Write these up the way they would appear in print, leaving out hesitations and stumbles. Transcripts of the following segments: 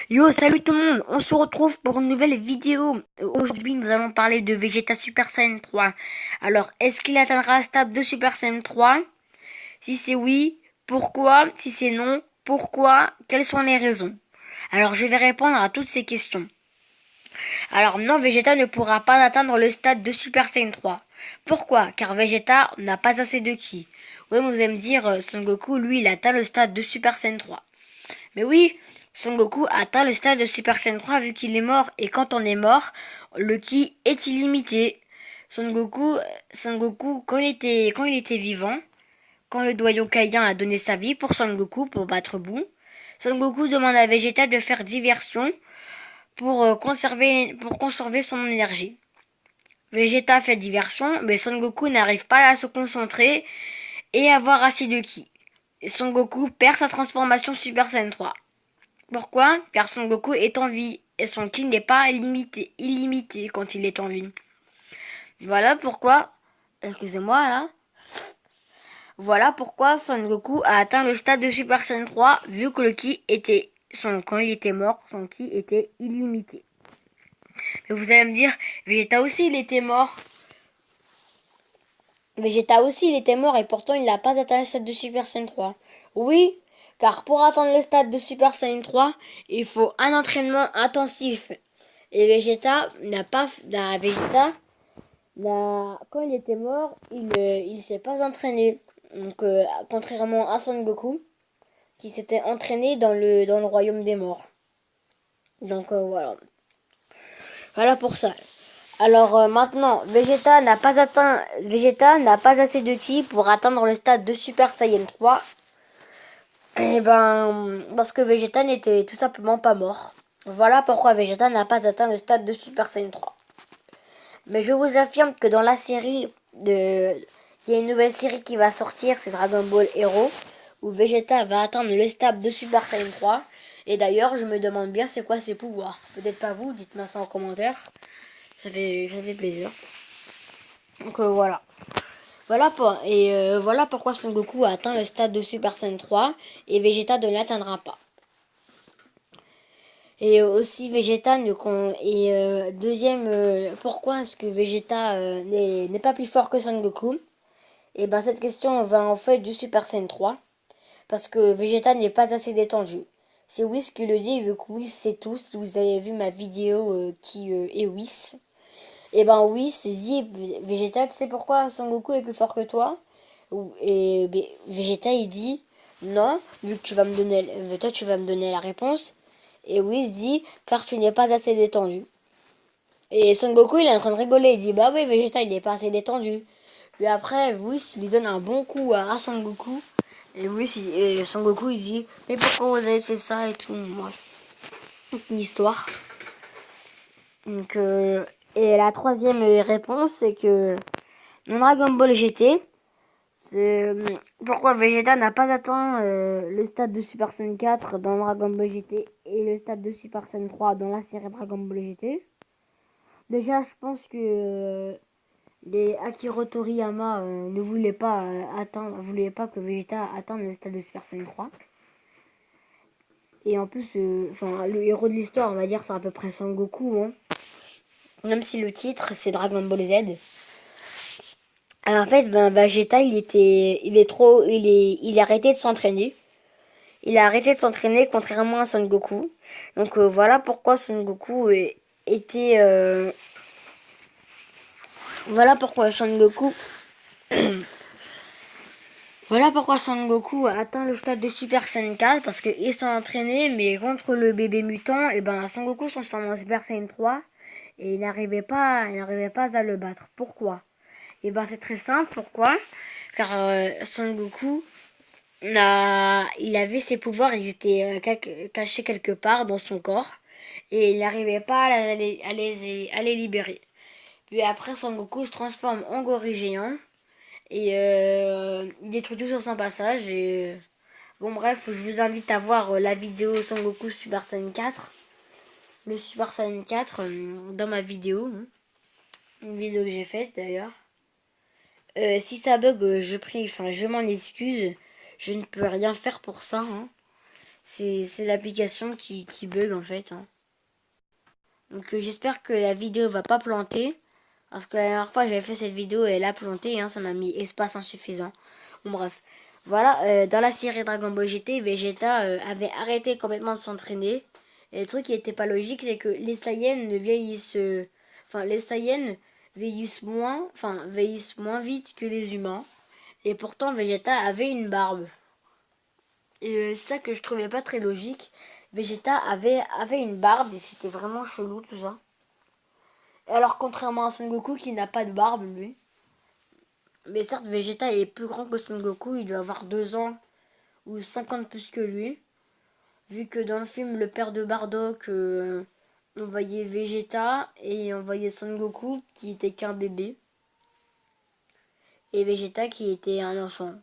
Yo, salut tout le monde, on se retrouve pour une nouvelle vidéo. Aujourd'hui, nous allons parler de Vegeta Super Saiyan 3. Alors, est-ce qu'il atteindra le stade de Super Saiyan 3? Si c'est oui, pourquoi? Si c'est non, pourquoi? Quelles sont les raisons? Alors, je vais répondre à toutes ces questions. Alors, non, Vegeta ne pourra pas atteindre le stade de Super Saiyan 3. Pourquoi? Car Vegeta n'a pas assez de ki. Oui, vous allez me dire, Son Goku, lui, il atteint le stade de Super Saiyan 3. Mais oui, Son Goku atteint le stade de Super Saiyan 3 vu qu'il est mort. Et quand on est mort, le ki est illimité. Son Goku, quand il était vivant, quand le doyen Kaien a donné sa vie pour Son Goku pour battre Boo, Son Goku demande à Vegeta de faire diversion pour conserver son énergie. Vegeta fait diversion, mais Son Goku n'arrive pas à se concentrer et avoir assez de ki. Son Goku perd sa transformation Super Saiyan 3. Pourquoi? Car Son Goku est en vie et son ki n'est pas illimité quand il est en vie. Voilà pourquoi, excusez-moi là, voilà pourquoi Son Goku a atteint le stade de Super Saiyan 3 vu que le ki était, quand il était mort, son ki était illimité. Mais vous allez me dire, Vegeta aussi il était mort. Vegeta aussi il était mort et pourtant il n'a pas atteint le stade de Super Saiyan 3. Oui, car pour atteindre le stade de Super Saiyan 3, il faut un entraînement intensif. Et Vegeta n'a pas. Quand il était mort, il s'est pas entraîné. Donc, contrairement à Son Goku, qui s'était entraîné dans le royaume des morts. Donc, voilà. Voilà pour ça. Alors maintenant, Vegeta n'a pas assez de ki pour atteindre le stade de Super Saiyan 3. Et ben, parce que Vegeta n'était tout simplement pas mort. Voilà pourquoi Vegeta n'a pas atteint le stade de Super Saiyan 3. Mais je vous affirme que dans la série il y a une nouvelle série qui va sortir, c'est Dragon Ball Hero, où Vegeta va atteindre le stade de Super Saiyan 3. Et d'ailleurs, je me demande bien c'est quoi ses pouvoirs. Peut-être pas vous, dites-moi ça en commentaire. Ça fait plaisir. Donc voilà. Voilà pourquoi Son Goku a atteint le stade de Super Saiyan 3 et Vegeta ne l'atteindra pas. Et aussi Vegeta deuxième pourquoi est-ce que Vegeta n'est pas plus fort que Son Goku? Et ben cette question va en fait du Super Saiyan 3 parce que Vegeta n'est pas assez détendu. C'est Whis qui le dit vu que Whis sait tout. Si vous avez vu ma vidéo qui est Whis. Et ben Whis dit Vegeta, tu sais pourquoi Son Goku est plus fort que toi? Et Vegeta il dit non, vu que toi tu vas me donner la réponse. Et Whis dit car tu n'es pas assez détendu. Et Son Goku il est en train de rigoler, il dit bah oui Vegeta il n'est pas assez détendu. Puis après Whis lui donne un bon coup à Son Goku. Et Son Goku il dit mais pourquoi vous avez fait ça et tout. Moi, une histoire. Donc et la troisième réponse c'est que dans Dragon Ball GT, c'est pourquoi Vegeta n'a pas atteint le stade de Super Saiyan 4 dans Dragon Ball GT et le stade de Super Saiyan 3 dans la série Dragon Ball GT. Déjà, je pense que les Akira Toriyama ne voulaient pas que Vegeta atteigne le stade de Super Saiyan 3. Et en plus, le héros de l'histoire, on va dire, c'est à peu près Son Goku, hein. Même si le titre c'est Dragon Ball Z. Alors, en fait, Vegeta, il a arrêté de s'entraîner. Il a arrêté de s'entraîner contrairement à Son Goku. Donc voilà pourquoi Son Goku était voilà pourquoi Son Goku voilà pourquoi Son Goku a atteint le stade de Super Saiyan 4 parce qu'il s'est entraîné mais contre le bébé mutant et ben Son Goku se transforme en Super Saiyan 3 et il n'arrivait pas à le battre. Pourquoi? Et ben c'est très simple. Pourquoi? Car Son Goku il avait ses pouvoirs, ils étaient cachés quelque part dans son corps et il n'arrivait pas à les libérer. Puis après, Son Goku se transforme en gorille géant et il détruit tout sur son passage. Et bon, bref, je vous invite à voir la vidéo Son Goku Super Saiyan 4, le Super Saiyan 4 dans ma vidéo, hein. Une vidéo que j'ai faite d'ailleurs. Si ça bug, je m'en excuse. Je ne peux rien faire pour ça, hein. C'est l'application qui bug en fait, hein. Donc j'espère que la vidéo va pas planter. Parce que la dernière fois j'avais fait cette vidéo et elle a planté, hein, ça m'a mis espace insuffisant. Bon bref. Voilà, dans la série Dragon Ball GT, Vegeta avait arrêté complètement de s'entraîner. Et le truc qui était pas logique, c'est que les Saiyans ne vieillissent... Enfin, les Saiyans vieillissent moins vite que les humains. Et pourtant, Vegeta avait une barbe. Et c'est ça que je trouvais pas très logique. Vegeta avait une barbe et c'était vraiment chelou tout ça. Et alors, contrairement à Son Goku qui n'a pas de barbe, lui. Mais certes, Vegeta est plus grand que Son Goku, il doit avoir 2 ans ou 50 plus que lui. Vu que dans le film, le père de Bardock, on voyait Vegeta et on voyait Son Goku qui était qu'un bébé. Et Vegeta qui était un enfant.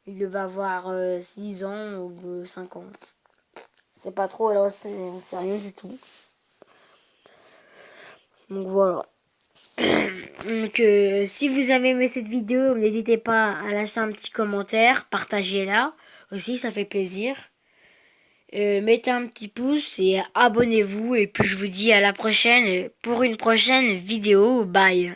Il devait avoir 6 ans ou 5 ans. C'est pas trop, alors c'est rien du tout. Donc voilà. Donc si vous avez aimé cette vidéo, n'hésitez pas à lâcher un petit commentaire, partagez-la aussi, ça fait plaisir. Mettez un petit pouce et abonnez-vous et puis je vous dis à la prochaine pour une prochaine vidéo. Bye.